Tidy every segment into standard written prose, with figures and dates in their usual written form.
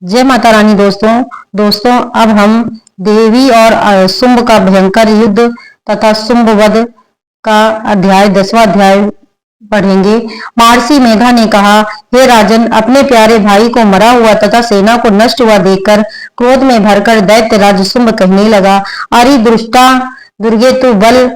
जय माता रानी। दोस्तों अब हम देवी और शुंभ का भयंकर युद्ध तथा शुंभ वध का अध्याय 10वां अध्याय पढ़ेंगे। महर्षि मेधा ने कहा, हे राजन, अपने प्यारे भाई को मरा हुआ तथा सेना को नष्ट हुआ देखकर क्रोध में भरकर दैत्यराज शुंभ कहने लगा, अरे दुष्टा दुर्गे, तू बल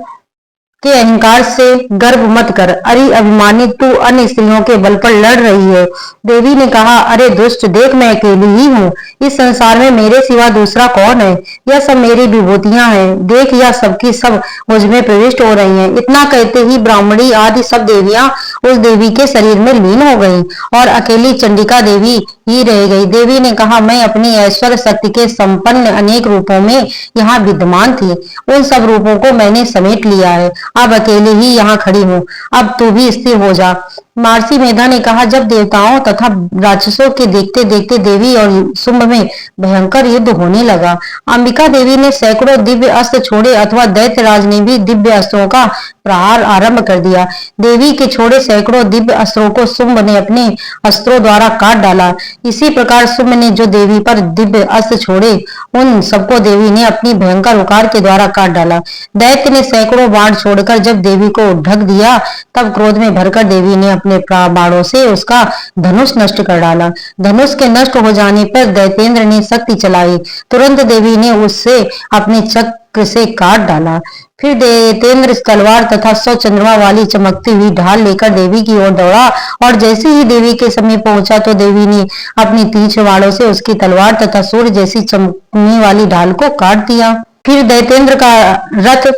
के अहंकार से गर्व मत कर। अरे अभिमानी, तू अन्य स्त्रियों के बल पर लड़ रही है। देवी ने कहा, अरे दुष्ट, देख मैं अकेली ही हूँ। इस संसार में मेरे सिवा दूसरा कौन है? यह सब मेरी विभूतियां हैं। देख, यह सबकी सब मुझ में प्रविष्ट हो रही हैं। इतना कहते ही ब्राह्मणी आदि सब देवियां उस देवी के शरीर में लीन हो गईं और अकेली चंडिका देवी ही रह गई। देवी ने कहा, मैं अपनी ऐश्वर्य शक्ति के संपन्न अनेक रूपों में यहाँ विद्यमान थी। उन सब रूपों को मैंने समेट लिया है। अब अकेले ही यहाँ खड़ी हूँ। अब तू भी स्थिर हो जा। महर्षि मेधा ने कहा, जब देवताओं तथा राक्षसों के देखते देखते देवी और शुंभ में भयंकर युद्ध होने लगा, अंबिका देवी ने सैकड़ों दिव्य अस्त्र छोड़े अथवा दैत्यराज ने भी दिव्य अस्त्रों का प्रहार आरंभ कर दिया। देवी के छोड़े सैकड़ों दिव्य अस्त्रों को शुंभ ने अपने अस्त्रों द्वारा काट डाला। इसी प्रकार शुंभ ने जो देवी पर दिव्य अस्त्र छोड़े, उन सबको देवी ने अपनी भयंकर उकार के द्वारा काट डाला। दैत्य ने सैकड़ों बाण छोड़कर जब देवी को ढक दिया, तब क्रोध में भरकर देवी ने अपने बाणों से उसका धनुष नष्ट कर डाला। धनुष के नष्ट हो जाने पर दैत्येंद्र ने शक्ति चलाई। तुरंत देवी ने उससे अपने चक्र से काट डाला। फिर दैत्येंद्र तलवार तथा 100 चंद्रमा वाली चमकती हुई ढाल लेकर देवी की ओर दौड़ा और जैसे ही देवी के समीप पहुंचा तो देवी ने अपनी तीक्ष्ण बाणों से उसकी तलवार तथा सूर्य जैसी चमकने वाली ढाल को काट दिया। फिर दैत्येंद्र का रथ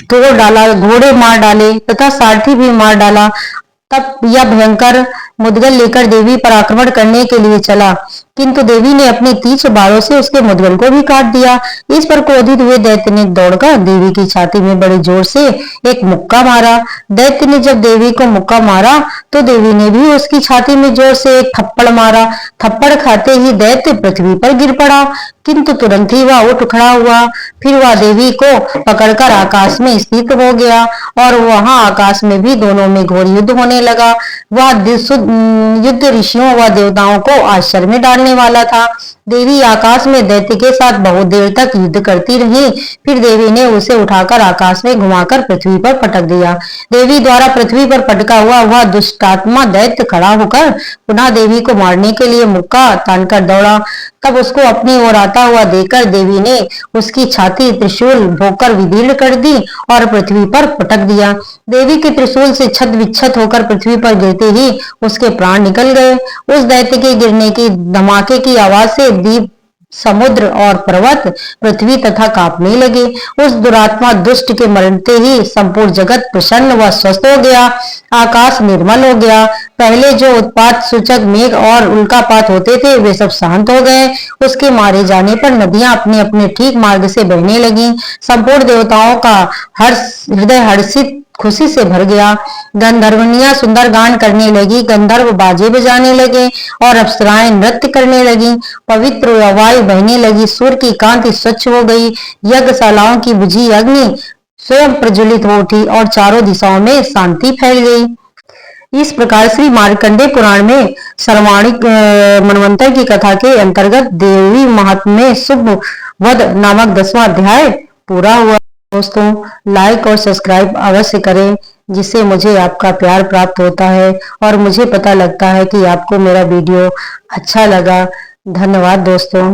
तोड़ डाला, घोड़े मार डाले तथा सारथी भी मार डाला। तब यह भयंकर मुद्गल लेकर देवी पर आक्रमण करने के लिए चला, किंतु देवी ने अपनी तीक्ष्ण बाणों से उसके मुद्गल को भी काट दिया। इस पर क्रोधित हुए दैत्य ने दौड़कर देवी की छाती में बड़े जोर से एक मुक्का मारा। दैत्य ने जब देवी को मुक्का मारा तो देवी ने भी उसकी छाती में जोर से एक थप्पड़ मारा। थप्पड़ खाते ही दैत्य पृथ्वी पर गिर पड़ा, किंतु तुरंत ही वह उठ खड़ा हुआ। फिर वह देवी को पकड़कर आकाश में स्थित हो गया और वहां आकाश में भी दोनों में घोर युद्ध होने लगा। वह युद्ध ऋषियों व देवताओं को आश्चर्य में डालने वाला था। देवी आकाश में दैत्य के साथ बहुत देर तक युद्ध करती रही। फिर देवी ने उसे उठाकर आकाश में घुमाकर पृथ्वी पर पटक दिया। देवी द्वारा पृथ्वी पर पटका हुआ वह दुष्टात्मा दैत्य खड़ा होकर पुनः देवी को मारने के लिए मुक्का तानकर दौड़ा। तब उसको अपनी ओर आता हुआ देखकर देवी ने उसकी छाती त्रिशूल भोंकर विदीर्ण कर दी और पृथ्वी पर पटक दिया। देवी के त्रिशूल से छत विच्छत होकर पृथ्वी पर गिरते ही उसके प्राण निकल गए। उस दैत्य के गिरने की धमाके की आवाज से द्वीप, समुद्र और पर्वत, पृथ्वी तथा कांपने लगे। उस दुरात्मा दुष्ट के मरते ही संपूर्ण जगत प्रसन्न व स्वस्थ हो गया। आकाश निर्मल हो गया। पहले जो उत्पात सूचक मेघ और उल्कापात होते थे, वे सब शांत हो गए। उसके मारे जाने पर नदियां अपने अपने ठीक मार्ग से बहने लगी। संपूर्ण देवताओं का हृदय हर्षित खुशी से भर गया। गंधर्वनियां सुंदर गान करने लगी, गंधर्व बाजे बजाने लगे और अप्सराएं नृत्य करने लगी। पवित्र वायु बहने लगी, सूर्य की कांति स्वच्छ हो गई। यज्ञशालाओं की बुझी अग्नि स्वयं प्रज्वलित हो उठी और चारों दिशाओं में शांति फैल गई। इस प्रकार श्री मार्कंडेय पुराण में सर्वाणिक मनवंतर की कथा के अंतर्गत देवी महात्म्य शुंभ वध नामक 10वां अध्याय पूरा हुआ। दोस्तों, लाइक और सब्सक्राइब अवश्य करें, जिससे मुझे आपका प्यार प्राप्त होता है और मुझे पता लगता है कि आपको मेरा वीडियो अच्छा लगा। धन्यवाद दोस्तों।